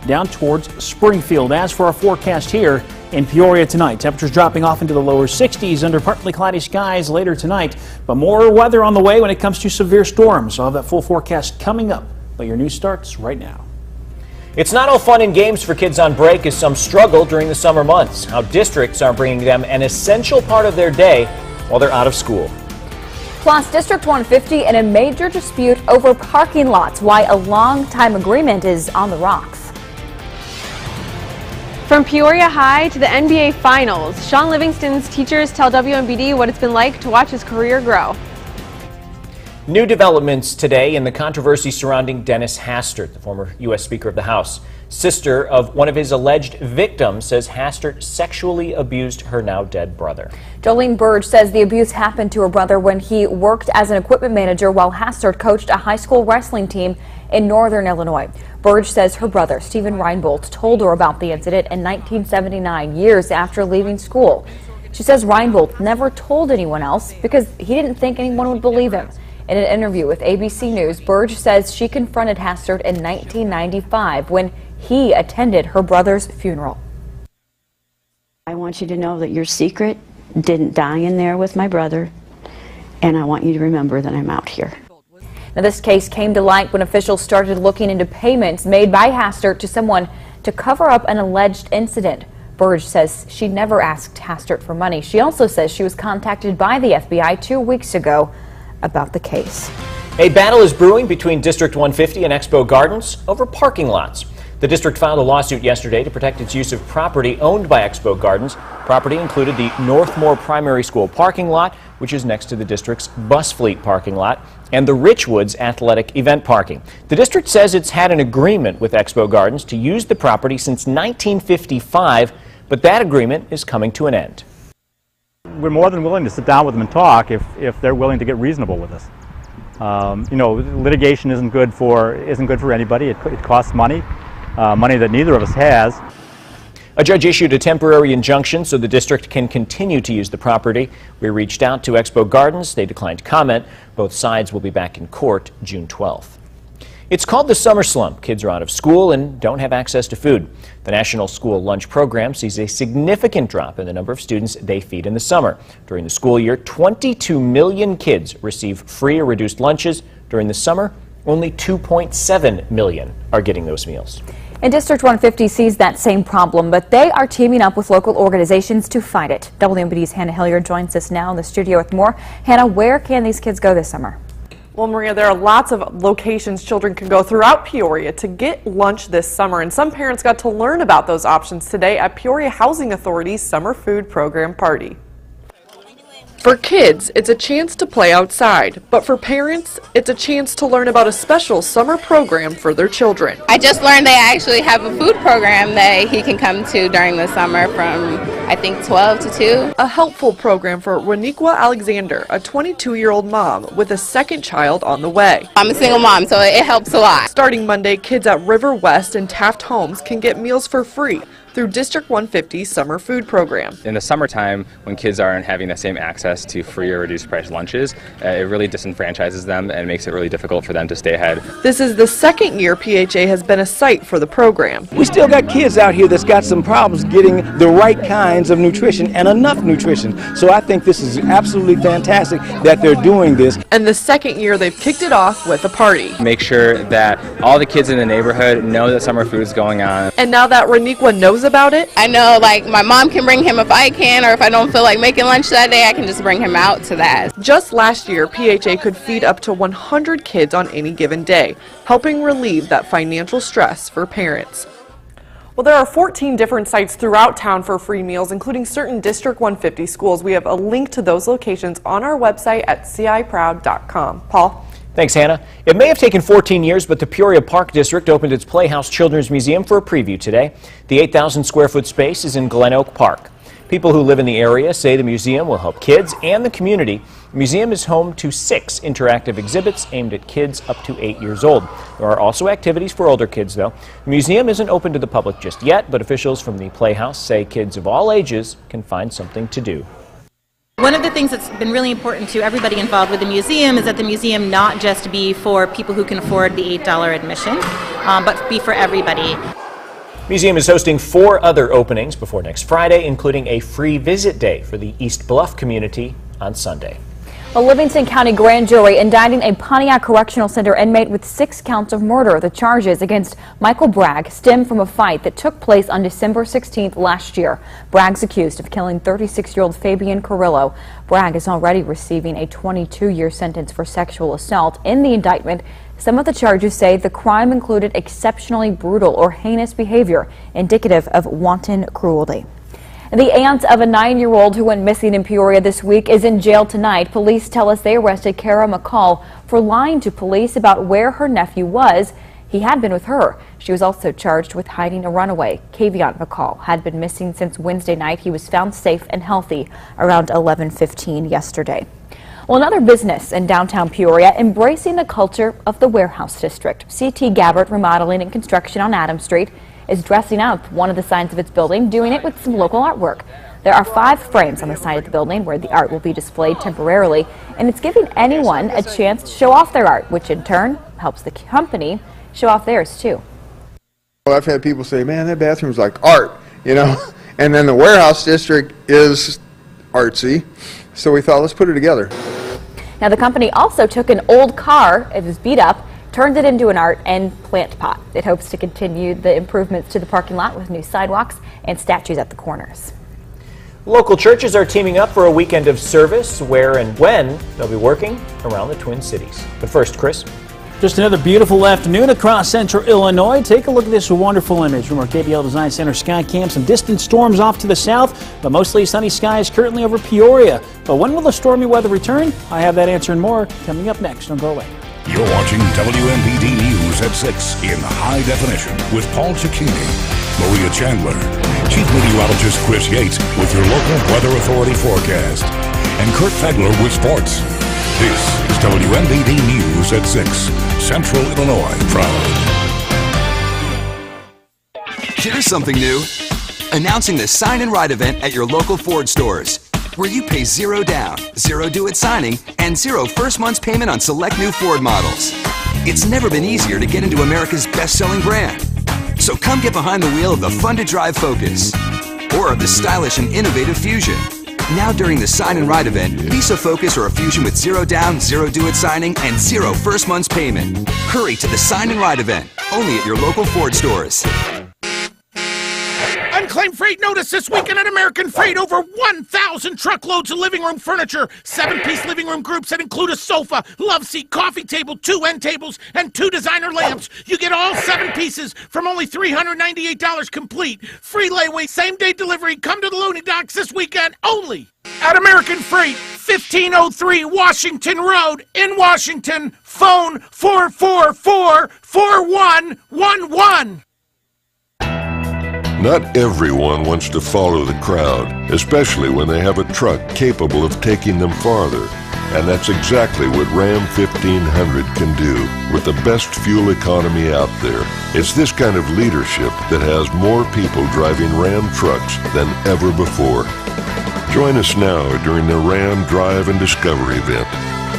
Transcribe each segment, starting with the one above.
down towards Springfield. As for our forecast here in Peoria tonight, temperatures dropping off into the lower 60s under partly cloudy skies later tonight, but more weather on the way when it comes to severe storms. I'll have that full forecast coming up, but your news starts right now. It's not all fun and games for kids on break as some struggle during the summer months. How districts are bringing them an essential part of their day while they're out of school. Plus, District 150 in a major dispute over parking lots. Why a long-time agreement is on the rocks. From Peoria High to the NBA Finals, Sean Livingston's teachers tell WMBD what it's been like to watch his career grow. New developments today in the controversy surrounding Dennis Hastert, the former U.S. Speaker of the House. Sister of one of his alleged victims says Hastert sexually abused her now dead brother. Jolene Burge says the abuse happened to her brother when he worked as an equipment manager while Hastert coached a high school wrestling team in northern Illinois. Burge says her brother, Stephen Reinbold, told her about the incident in 1979, years after leaving school. She says Reinbold never told anyone else because he didn't think anyone would believe him. In an interview with ABC News, Burge says she confronted Hastert in 1995 when he attended her brother's funeral. I want you to know that your secret didn't die in there with my brother, and I want you to remember that I'm out here. Now, this case came to light when officials started looking into payments made by Hastert to someone to cover up an alleged incident. Burge says she never asked Hastert for money. She also says she was contacted by the FBI 2 weeks ago about the case. A battle is brewing between District 150 and Expo Gardens over parking lots. The district filed a lawsuit yesterday to protect its use of property owned by Expo Gardens. Property included the Northmore Primary School parking lot, which is next to the district's bus fleet parking lot, and the Richwoods athletic event parking. The district says it's had an agreement with Expo Gardens to use the property since 1955, but that agreement is coming to an end. We're more than willing to sit down with them and talk if they're willing to get reasonable with us. You know, litigation isn't good for anybody. It costs money, money that neither of us has. A judge issued a temporary injunction so the district can continue to use the property. We reached out to Expo Gardens. They declined comment. Both sides will be back in court June 12th. It's called the summer slump. Kids are out of school and don't have access to food. The National School Lunch Program sees a significant drop in the number of students they feed in the summer. During the school year, 22 million kids receive free or reduced lunches. During the summer, only 2.7 million are getting those meals. And District 150 sees that same problem, but they are teaming up with local organizations to fight it. WMBD's Hannah Hilliard joins us now in the studio with more. Hannah, where can these kids go this summer? Well, Maria, there are lots of locations children can go throughout Peoria to get lunch this summer, and some parents got to learn about those options today at Peoria Housing Authority's Summer Food Program party. For kids, it's a chance to play outside, but for parents, it's a chance to learn about a special summer program for their children. I just learned they actually have a food program that he can come to during the summer from, I think, 12 to 2. A helpful program for Roniqua Alexander, a 22-year-old mom with a second child on the way. I'm a single mom, so it helps a lot. Starting Monday, kids at River West and Taft Homes can get meals for free through District 150's Summer Food Program. In the summertime, when kids aren't having the same access to free or reduced price lunches, it really disenfranchises them and makes it really difficult for them to stay ahead. This is the second year PHA has been a site for the program. We still got kids out here that's got some problems getting the right kinds of nutrition and enough nutrition. So I think this is absolutely fantastic that they're doing this. And the second year they've kicked it off with a party. Make sure that all the kids in the neighborhood know that summer food is going on. And now that Roniqua knows about it, I know, like, my mom can bring him if I can, or if I don't feel like making lunch that day, I can just bring him out to that. Just last year, PHA could feed up to 100 kids on any given day, helping relieve that financial stress for parents. Well, there are 14 different sites throughout town for free meals, including certain District 150 schools. We have a link to those locations on our website at ciproud.com. Paul? Thanks, Hannah. It may have taken 14 years, but the Peoria Park District opened its Playhouse Children's Museum for a preview today. The 8,000 square foot space is in Glen Oak Park. People who live in the area say the museum will help kids and the community. The museum is home to 6 interactive exhibits aimed at kids up to 8 years old. There are also activities for older kids, though. The museum isn't open to the public just yet, but officials from the Playhouse say kids of all ages can find something to do. One of the things that's been really important to everybody involved with the museum is that the museum not just be for people who can afford the $8 admission, but be for everybody. Museum is hosting 4 other openings before next Friday, including a free visit day for the East Bluff community on Sunday. A Livingston County grand jury indicting a Pontiac Correctional Center inmate with 6 counts of murder. The charges against Michael Bragg stem from a fight that took place on December 16th last year. Bragg's accused of killing 36-year-old Fabian Carrillo. Bragg is already receiving a 22-year sentence for sexual assault. In the indictment, some of the charges say the crime included exceptionally brutal or heinous behavior indicative of wanton cruelty. The aunt of a 9-year-old who went missing in Peoria this week is in jail tonight. Police tell us they arrested Kara McCall for lying to police about where her nephew was. He had been with her. She was also charged with hiding a runaway. Kavion McCall had been missing since Wednesday night. He was found safe and healthy around 11:15 yesterday. Well, another business in downtown Peoria embracing the culture of the warehouse district. C.T. Gabbert Remodeling and Construction on Adams Street is dressing up one of the signs of its building, doing it with some local artwork. There are 5 frames on the side of the building where the art will be displayed temporarily, and it's giving anyone a chance to show off their art, which in turn helps the company show off theirs too. Well, I've had people say, man, that bathroom's like art, you know, and then the warehouse district is artsy, so we thought, let's put it together. Now, the company also took an old car, it was beat up, turned it into an art and plant pot. It hopes to continue the improvements to the parking lot with new sidewalks and statues at the corners. Local churches are teaming up for a weekend of service where and when they'll be working around the Twin Cities. But first, Chris. Just another beautiful afternoon across central Illinois. Take a look at this wonderful image from our KBL Design Center Skycam. Some distant storms off to the south, but mostly sunny skies currently over Peoria. But when will the stormy weather return? I have that answer and more coming up next. Don't go away. You're watching WMBD News at 6 in high definition with Paul Cicchini, Maria Chandler, Chief Meteorologist Chris Yates with your local Weather Authority forecast, and Kurt Fegler with sports. This is WMBD News at 6, Central Illinois proud. Here's something new. Announcing the Sign and Ride event at your local Ford stores, where you pay 0 down, 0 due at signing, and 0 first month's payment on select new Ford models. It's never been easier to get into America's best-selling brand. So come get behind the wheel of the fun-to-drive Focus, or of the stylish and innovative Fusion. Now during the Sign and Ride event, lease a Focus or a Fusion with 0 down, 0 due at signing, and 0 first month's payment. Hurry to the Sign and Ride event, only at your local Ford stores. Unclaimed freight notice this weekend at American Freight. Over 1,000 truckloads of living room furniture. 7-piece living room groups that include a sofa, love seat, coffee table, 2 end tables, and 2 designer lamps. You get all 7 pieces from only $398 complete. Free layaway, same-day delivery. Come to the Looney Docks this weekend only at American Freight, 1503 Washington Road in Washington. Phone 444-4111. Not everyone wants to follow the crowd, especially when they have a truck capable of taking them farther. And that's exactly what Ram 1500 can do with the best fuel economy out there. It's this kind of leadership that has more people driving Ram trucks than ever before. Join us now during the Ram Drive and Discovery event.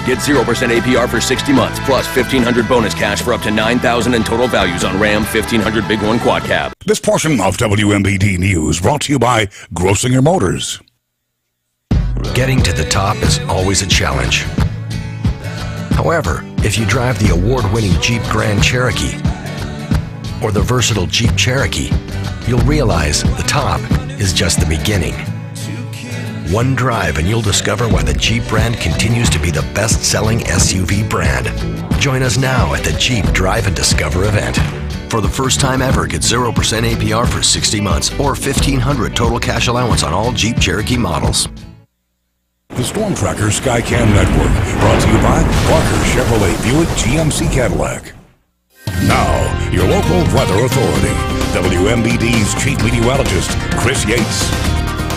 Get 0% APR for 60 months, plus $1,500 bonus cash for up to $9,000 in total values on Ram 1500 Big One Quad Cab. This portion of WMBD News brought to you by Grossinger Motors. Getting to the top is always a challenge. However, if you drive the award-winning Jeep Grand Cherokee or the versatile Jeep Cherokee, you'll realize the top is just the beginning. One drive and you'll discover why the Jeep brand continues to be the best-selling SUV brand. Join us now at the Jeep Drive and Discover event. For the first time ever, get 0% APR for 60 months or $1,500 total cash allowance on all Jeep Cherokee models. The Storm Tracker Skycam Network, brought to you by Parker Chevrolet Buick GMC Cadillac. Now, your local weather authority, WMBD's Chief Meteorologist, Chris Yates.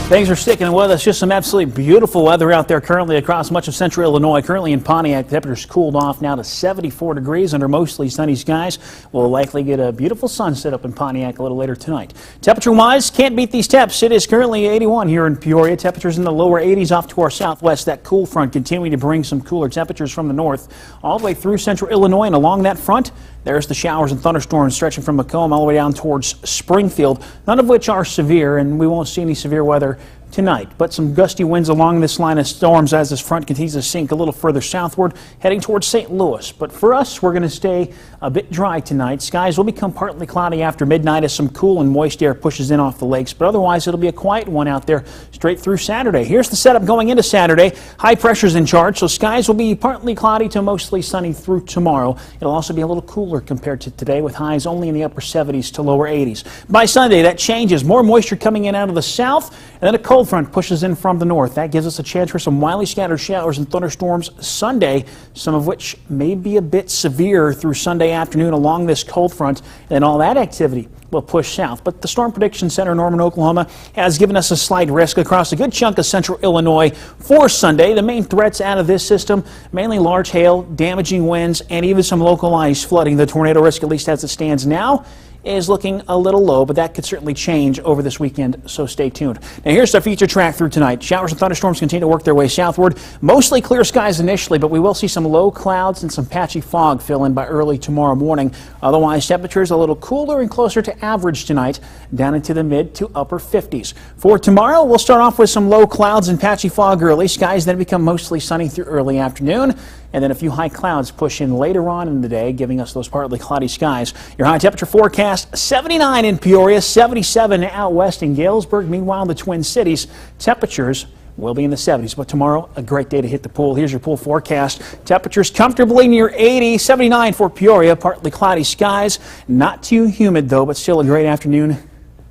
Thanks for sticking with us. Just some absolutely beautiful weather out there currently across much of central Illinois. Currently in Pontiac, the temperature's cooled off now to 74 degrees under mostly sunny skies. We'll likely get a beautiful sunset up in Pontiac a little later tonight. Temperature-wise, can't beat these temps. It is currently 81 here in Peoria. Temperatures in the lower 80s off to our southwest. That cool front continuing to bring some cooler temperatures from the north all the way through central Illinois, and along that front, There's the showers and thunderstorms stretching from Macomb all the way down towards Springfield, none of which are severe, and we won't see any severe weather tonight. But some gusty winds along this line of storms as this front continues to sink a little further southward, heading towards St. Louis. But for us, we're going to stay a bit dry tonight. Skies will become partly cloudy after midnight as some cool and moist air pushes in off the lakes, but otherwise it'll be a quiet one out there straight through Saturday. Here's the setup going into Saturday. High pressure's in charge, so skies will be partly cloudy to mostly sunny through tomorrow. It'll also be a little cooler compared to today, with highs only in the upper 70s to lower 80s. By Sunday, that changes. More moisture coming in out of the south, and then a cold front pushes in from the north. That gives us a chance for some widely scattered showers and thunderstorms Sunday, some of which may be a bit severe through Sunday afternoon along this cold front, and all that activity will push south. But the Storm Prediction Center in Norman, Oklahoma has given us a slight risk across a good chunk of central Illinois for Sunday. The main threats out of this system, mainly large hail, damaging winds, and even some localized flooding. The tornado risk, at least as it stands now, is looking a little low, but that could certainly change over this weekend, so stay tuned. Now here's the feature track through tonight. Showers and thunderstorms continue to work their way southward. Mostly clear skies initially, but we will see some low clouds and some patchy fog fill in by early tomorrow morning. Otherwise, temperatures a little cooler and closer to average tonight, down into the mid to upper 50s. For tomorrow, we'll start off with some low clouds and patchy fog early. Skies then become mostly sunny through early afternoon, and then a few high clouds push in later on in the day, giving us those partly cloudy skies. Your high temperature forecast, 79 in Peoria, 77 out west in Galesburg. Meanwhile, in the Twin Cities, temperatures will be in the 70s. But tomorrow, a great day to hit the pool. Here's your pool forecast. Temperatures comfortably near 80, 79 for Peoria, partly cloudy skies. Not too humid, though, but still a great afternoon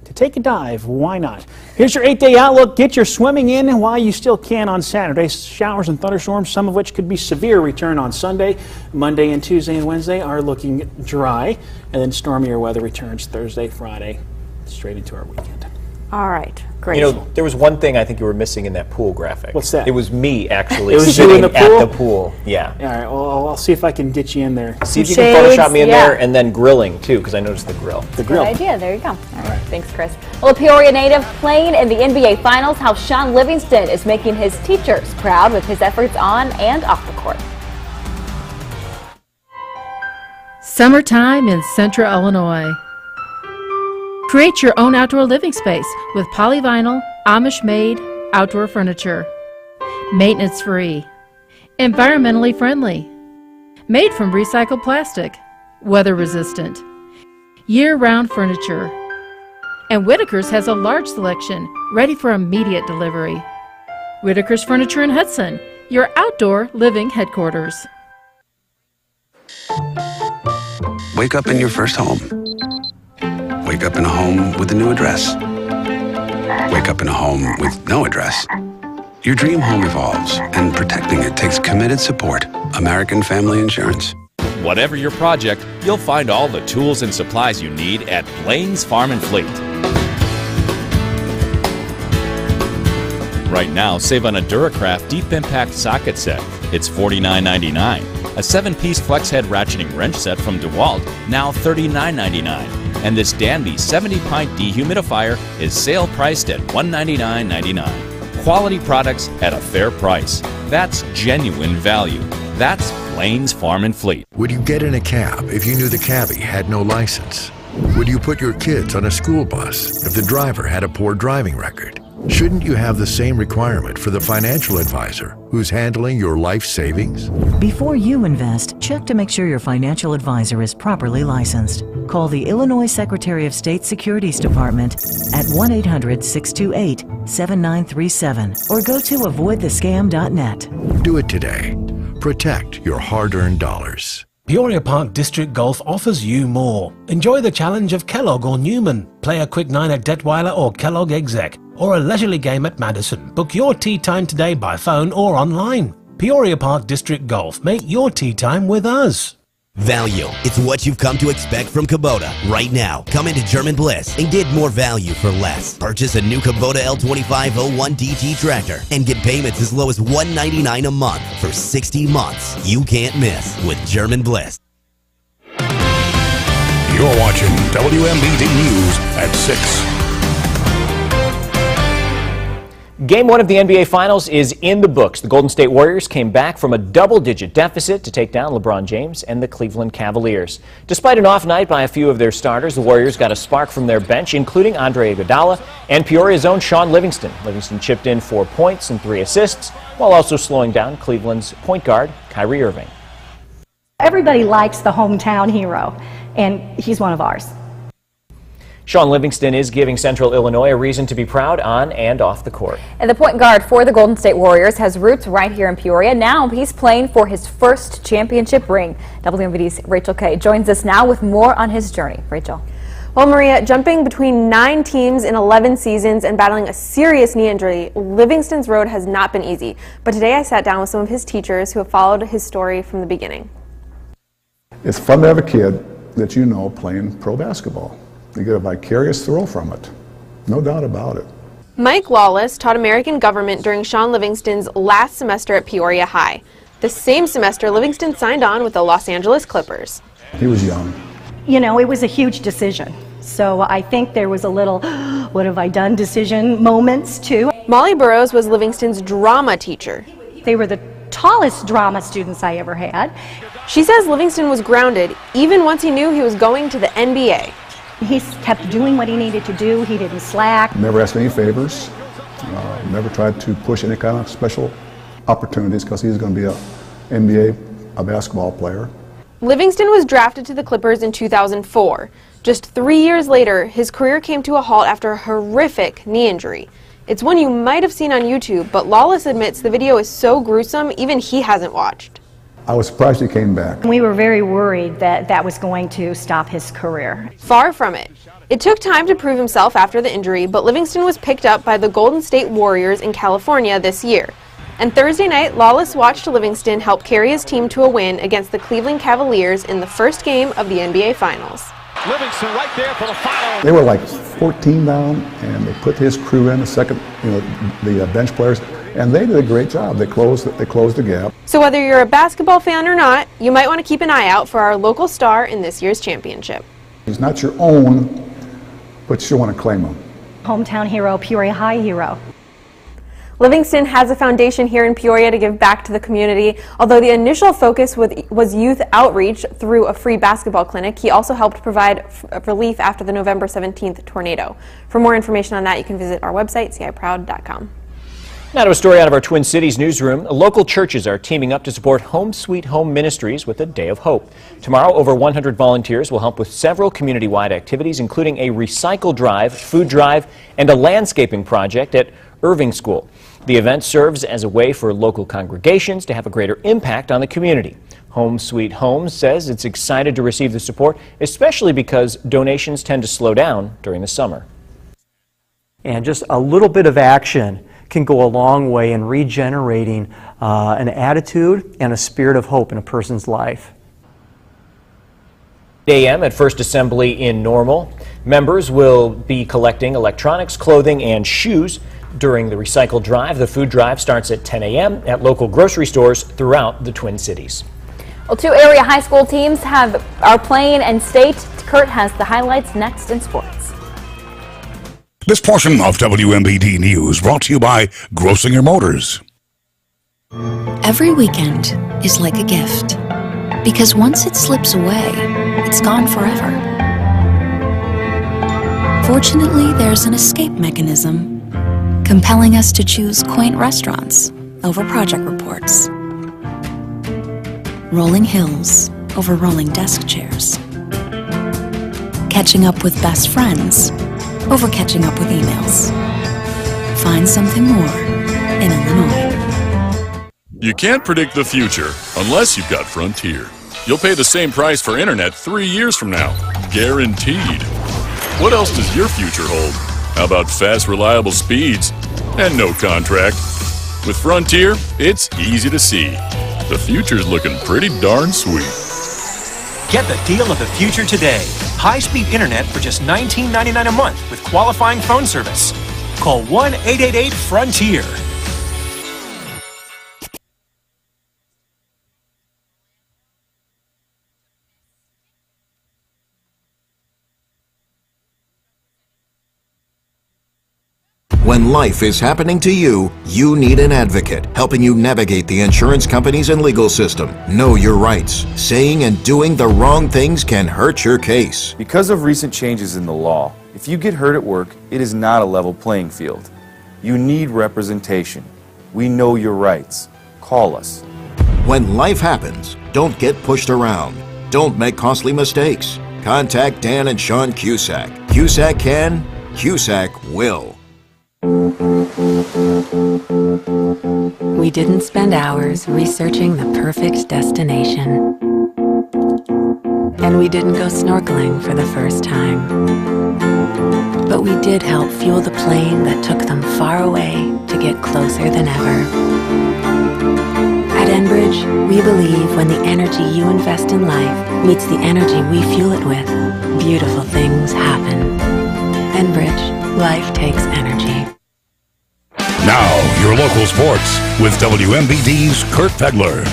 to take a dive. Why not? Here's your 8-day outlook. Get your swimming in while you still can on Saturday. Showers and thunderstorms, some of which could be severe, return on Sunday. Monday and Tuesday and Wednesday are looking dry, and then stormier weather returns Thursday, Friday, straight into our weekend. All right, great. You know, there was one thing I think you were missing in that pool graphic. What's that? It was me actually It was you sitting in the pool? at the pool. Yeah. All right, well, I'll see if I can get you in there. See if you Shades, can Photoshop me in yeah. there, and then grilling too, because I noticed the grill. The grill. Good idea. There you go. All right. Thanks, Chris. Well, a Peoria native playing in the NBA Finals. How Sean Livingston is making his teachers proud with his efforts on and off the court. Summertime in Central Illinois. Create your own outdoor living space with polyvinyl, Amish-made outdoor furniture. Maintenance-free. Environmentally friendly. Made from recycled plastic. Weather-resistant. Year-round furniture. And Whitaker's has a large selection, ready for immediate delivery. Whitaker's Furniture in Hudson, your outdoor living headquarters. Wake up in your first home. Wake up in a home with a new address. Wake up in a home with no address. Your dream home evolves, and protecting it takes committed support. American Family Insurance. Whatever your project, you'll find all the tools and supplies you need at Blaine's Farm and Fleet. Right now, save on a Duracraft Deep Impact socket set. It's $49.99. A 7-piece flex head ratcheting wrench set from DeWalt, now $39.99. And this Danby 70-pint dehumidifier is sale priced at $199.99. Quality products at a fair price. That's genuine value. That's Blaine's Farm and Fleet. Would you get in a cab if you knew the cabbie had no license? Would you put your kids on a school bus if the driver had a poor driving record? Shouldn't you have the same requirement for the financial advisor who's handling your life savings? Before you invest, check to make sure your financial advisor is properly licensed. Call the Illinois Secretary of State Securities Department at 1-800-628-7937 or go to avoidthescam.net. Do it today. Protect your hard-earned dollars. Peoria Park District Golf offers you more. Enjoy the challenge of Kellogg or Newman. Play a quick 9 at Detweiler or Kellogg Exec, or a leisurely game at Madison. Book your tee time today by phone or online. Peoria Park District Golf. Make your tee time with us. Value. It's what you've come to expect from Kubota. Right now, come into German Bliss and get more value for less. Purchase a new Kubota L2501 DT tractor and get payments as low as $199 a month for 60 months. You can't miss with German Bliss. You're watching WMBD News at 6. Game 1 of the NBA Finals is in the books. The Golden State Warriors came back from a double-digit deficit to take down LeBron James and the Cleveland Cavaliers. Despite an off night by a few of their starters, the Warriors got a spark from their bench, including Andre Iguodala and Peoria's own Shaun Livingston. Livingston chipped in 4 points and 3 assists, while also slowing down Cleveland's point guard, Kyrie Irving. Everybody likes the hometown hero, and he's one of ours. Shaun Livingston is giving Central Illinois a reason to be proud on and off the court. And the point guard for the Golden State Warriors has roots right here in Peoria. Now he's playing for his first championship ring. WMVD's Rachel Kay joins us now with more on his journey. Rachel. Well, Maria, jumping between 9 teams in 11 seasons and battling a serious knee injury, Livingston's road has not been easy. But today I sat down with some of his teachers who have followed his story from the beginning. It's fun to have a kid that you know playing pro basketball. You get a vicarious thrill from it, no doubt about it. Mike Lawless taught American government during Shaun Livingston's last semester at Peoria High. The same semester, Livingston signed on with the Los Angeles Clippers. He was young. You know, it was a huge decision. So I think there was a little, what have I done decision moments too. Molly Burrows was Livingston's drama teacher. They were the tallest drama students I ever had. She says Livingston was grounded even once he knew he was going to the NBA. He kept doing what he needed to do. He didn't slack. Never asked any favors. Never tried to push any kind of special opportunities because he was going to be an NBA basketball player. Livingston was drafted to the Clippers in 2004. Just 3 years later, his career came to a halt after a horrific knee injury. It's one you might have seen on YouTube, but Lawless admits the video is so gruesome, even he hasn't watched. I was surprised he came back. We were very worried that that was going to stop his career. Far from it. It took time to prove himself after the injury, but Livingston was picked up by the Golden State Warriors in California this year. And Thursday night, Lawless watched Livingston help carry his team to a win against the Cleveland Cavaliers in the first game of the NBA Finals. Livingston right there for the final. They were like 14 down, and they put his crew in, the bench players, and they did a great job. They closed the gap. So whether you're a basketball fan or not, you might want to keep an eye out for our local star in this year's championship. He's not your own, but you want to claim him. Hometown hero, Peoria High hero. Livingston has a foundation here in Peoria to give back to the community. Although the initial focus was youth outreach through a free basketball clinic, he also helped provide relief after the November 17th tornado. For more information on that, you can visit our website, ciproud.com. Now to a story out of our Twin Cities newsroom. Local churches are teaming up to support Home Sweet Home Ministries with a Day of Hope. Tomorrow, over 100 volunteers will help with several community-wide activities, including a recycle drive, food drive, and a landscaping project at Irving School. The event serves as a way for local congregations to have a greater impact on the community. Home Sweet Home says it's excited to receive the support, especially because donations tend to slow down during the summer. And just a little bit of action can go a long way in regenerating an attitude and a spirit of hope in a person's life. 8 a.m. at First Assembly in Normal. Members will be collecting electronics, clothing, and shoes during the recycle drive. The food drive starts at 10 a.m. at local grocery stores throughout the Twin Cities. Well, 2 area high school teams are playing in state. Kurt has the highlights next in sports. This portion of WMBD News brought to you by Grossinger Motors. Every weekend is like a gift, because once it slips away, it's gone forever. Fortunately, there's an escape mechanism, compelling us to choose quaint restaurants over project reports, rolling hills over rolling desk chairs, catching up with best friends over catching up with emails. Find something more in Illinois. You can't predict the future unless you've got Frontier. You'll pay the same price for internet 3 years from now, guaranteed. What else does your future hold? How about fast, reliable speeds and no contract? With Frontier, it's easy to see. The future's looking pretty darn sweet. Get the deal of the future today. High-speed internet for just $19.99 a month with qualifying phone service. Call 1-888-FRONTIER. When life is happening to you, you need an advocate helping you navigate the insurance companies and legal system. Know your rights. Saying and doing the wrong things can hurt your case. Because of recent changes in the law, if you get hurt at work, it is not a level playing field. You need representation. We know your rights. Call us. When life happens, don't get pushed around. Don't make costly mistakes. Contact Dan and Sean Cusack. Cusack can, Cusack will. We didn't spend hours researching the perfect destination. And we didn't go snorkeling for the first time. But we did help fuel the plane that took them far away to get closer than ever. At Enbridge, we believe when the energy you invest in life meets the energy we fuel it with, beautiful things happen. Enbridge, life takes energy. Now, your local sports with WMBD's Kurt Fegler.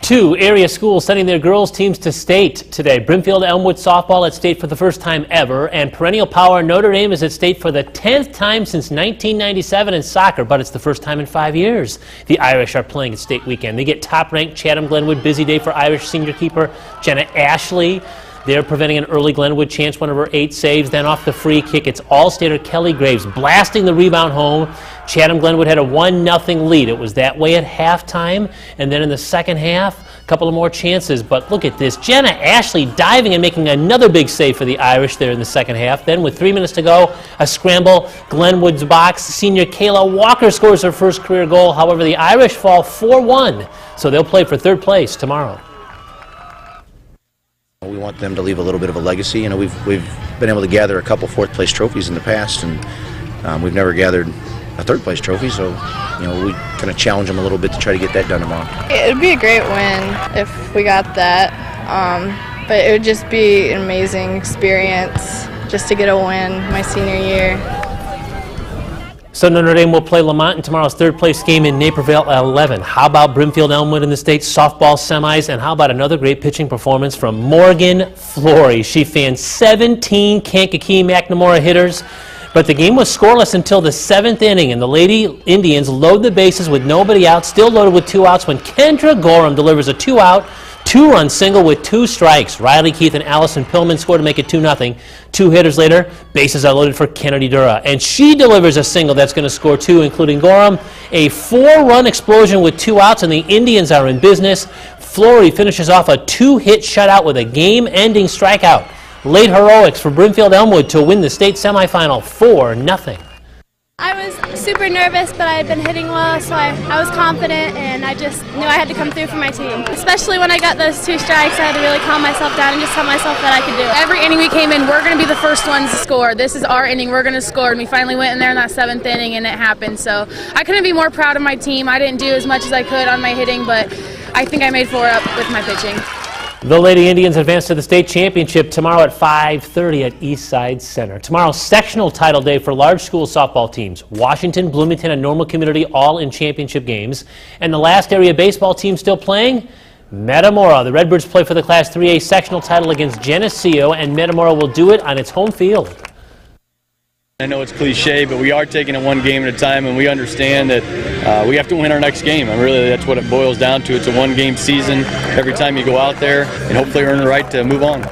2 area schools sending their girls' teams to state today. Brimfield Elmwood softball at state for the first time ever, and perennial power Notre Dame is at state for the 10th time since 1997 in soccer, but it's the first time in 5 years. The Irish are playing at state weekend. They get top-ranked Chatham-Glenwood. Busy day for Irish senior keeper Jenna Ashley. They're preventing an early Glenwood chance, one of her 8 saves. Then off the free kick, it's All-Stater Kelly Graves blasting the rebound home. Chatham-Glenwood had a 1-0 lead. It was that way at halftime, and then in the second half, a couple of more chances. But look at this. Jenna Ashley diving and making another big save for the Irish there in the second half. Then with 3 minutes to go, a scramble, Glenwood's box. Senior Kayla Walker scores her first career goal. However, the Irish fall 4-1, so they'll play for 3rd place tomorrow. We want them to leave a little bit of a legacy. You know, we've been able to gather a couple 4th place trophies in the past, and we've never gathered a 3rd place trophy. So, you know, we kind of challenge them a little bit to try to get that done tomorrow. It'd be a great win if we got that, but it would just be an amazing experience just to get a win my senior year. So Notre Dame will play Lamont in tomorrow's 3rd place game in Naperville at 11. How about Brimfield Elmwood in the state softball semis? And how about another great pitching performance from Morgan Flory? She fanned 17 Kankakee McNamara hitters, but the game was scoreless until the 7th inning, and the Lady Indians load the bases with nobody out, still loaded with 2 outs, when Kendra Gorham delivers a 2-out, 2-run single with 2 strikes. Riley Keith and Allison Pillman score to make it 2-0. 2 hitters later, bases are loaded for Kennedy Dura, and she delivers a single that's going to score 2, including Gorham. A 4-run explosion with 2 outs, and the Indians are in business. Flory finishes off a 2-hit shutout with a game-ending strikeout. Late heroics for Brimfield Elmwood to win the state semifinal 4-0. I was super nervous, but I had been hitting well, so I was confident, and I just knew I had to come through for my team. Especially when I got those 2 strikes, I had to really calm myself down and just tell myself that I could do it. Every inning we came in, we're going to be the first ones to score. This is our inning, we're going to score, and we finally went in there in that 7th inning, and it happened. So I couldn't be more proud of my team. I didn't do as much as I could on my hitting, but I think I made 4 up with my pitching. The Lady Indians advance to the state championship tomorrow at 5:30 at Eastside Center. Tomorrow's sectional title day for large school softball teams. Washington, Bloomington, and Normal Community all in championship games. And the last area baseball team still playing, Metamora. The Redbirds play for the Class 3A sectional title against Geneseo, and Metamora will do it on its home field. I know it's cliche, but we are taking it 1 game at a time, and we understand that we have to win our next game. And really, that's what it boils down to. It's a 1-game season every time you go out there, and hopefully earn the right to move on.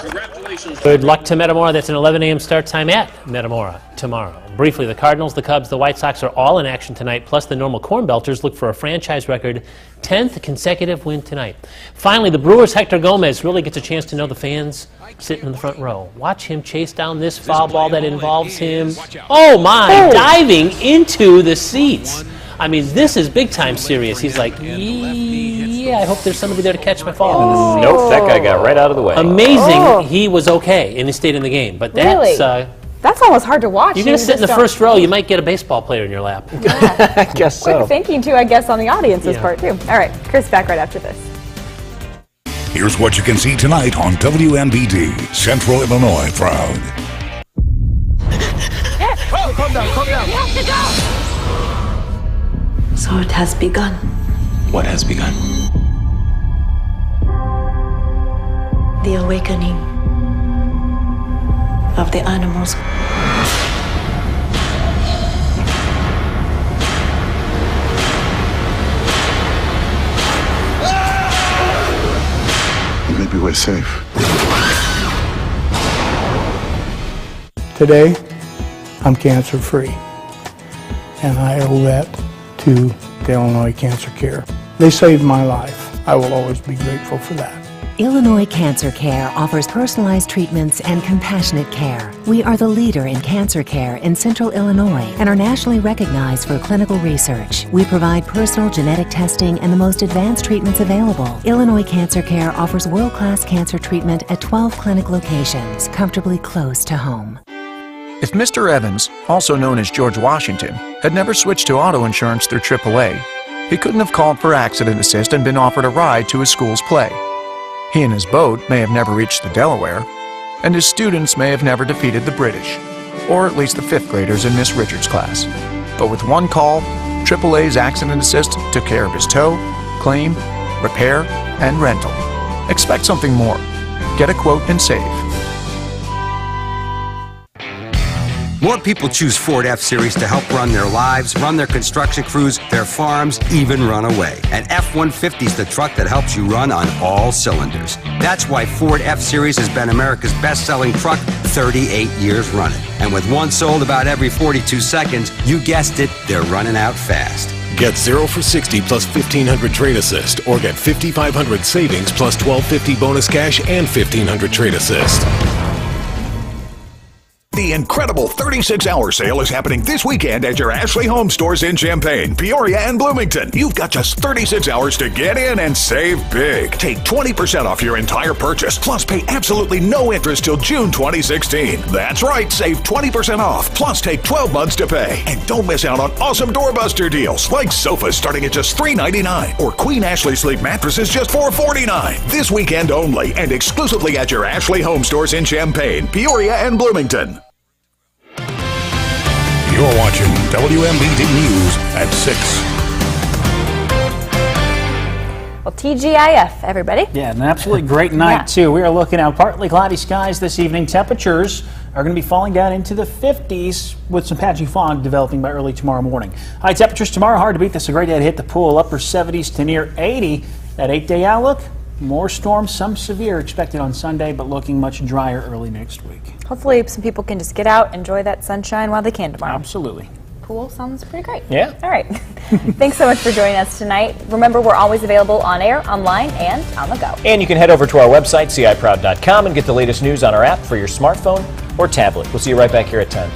Good luck to Metamora. That's an 11 a.m. start time at Metamora tomorrow. Briefly, the Cardinals, the Cubs, the White Sox are all in action tonight, plus the Normal Corn Belters look for a franchise record 10th consecutive win tonight. Finally, the Brewers' Hector Gomez really gets a chance to know the fans sitting in the front row. Watch him chase down this foul ball that involves him. Oh my, diving into the seats. I mean, this is big time serious. He's like, yeah, I hope there's somebody there to catch my fall. Nope, that guy got right out of the way. Amazing, he was okay and he stayed in the game. But that's that's almost hard to watch. You're going to sit in the first row, you might get a baseball player in your lap. Yeah. I guess so. Quick thinking too, I guess, on the audience's part too. All right, Chris, back right after this. Here's what you can see tonight on WMBD, Central Illinois Proud. Oh, calm down, calm down. You have to go. So it has begun. What has begun? The awakening of the animals. play safe. Today, I'm cancer-free, and I owe that to the Illinois Cancer Care. They saved my life. I will always be grateful for that. Illinois Cancer Care offers personalized treatments and compassionate care. We are the leader in cancer care in Central Illinois and are nationally recognized for clinical research. We provide personal genetic testing and the most advanced treatments available. Illinois Cancer Care offers world-class cancer treatment at 12 clinic locations, comfortably close to home. If Mr. Evans, also known as George Washington, had never switched to auto insurance through AAA, he couldn't have called for accident assist and been offered a ride to his school's play. He and his boat may have never reached the Delaware, and his students may have never defeated the British, or at least the 5th graders in Miss Richards' class. But with one call, AAA's Accident Assist took care of his tow, claim, repair, and rental. Expect something more. Get a quote and save. More people choose Ford F-Series to help run their lives, run their construction crews, their farms, even run away. And F-150 is the truck that helps you run on all cylinders. That's why Ford F-Series has been America's best-selling truck 38 years running. And with one sold about every 42 seconds, you guessed it, they're running out fast. Get 0 for 60 plus 1,500 trade assist, or get 5,500 savings plus 1,250 bonus cash and 1,500 trade assist. The incredible 36-hour sale is happening this weekend at your Ashley Home stores in Champaign, Peoria, and Bloomington. You've got just 36 hours to get in and save big. Take 20% off your entire purchase, plus pay absolutely no interest till June 2016. That's right, save 20% off, plus take 12 months to pay. And don't miss out on awesome doorbuster deals, like sofas starting at just $3.99, or Queen Ashley Sleep mattresses just $4.49. This weekend only, and exclusively at your Ashley Home stores in Champaign, Peoria, and Bloomington. You're watching WMBD News at 6. Well, TGIF, everybody. Yeah, an absolutely great night, too. We are looking at partly cloudy skies this evening. Temperatures are going to be falling down into the 50s with some patchy fog developing by early tomorrow morning. High temperatures tomorrow, hard to beat. This is a great day to hit the pool. Upper 70s to near 80. That 8-day outlook, more storms, some severe expected on Sunday, but looking much drier early next week. Hopefully some people can just get out, enjoy that sunshine while they can tomorrow. Absolutely. Pool sounds pretty great. Yeah. All right. Thanks so much for joining us tonight. Remember, we're always available on air, online, and on the go. And you can head over to our website, ciproud.com, and get the latest news on our app for your smartphone or tablet. We'll see you right back here at 10.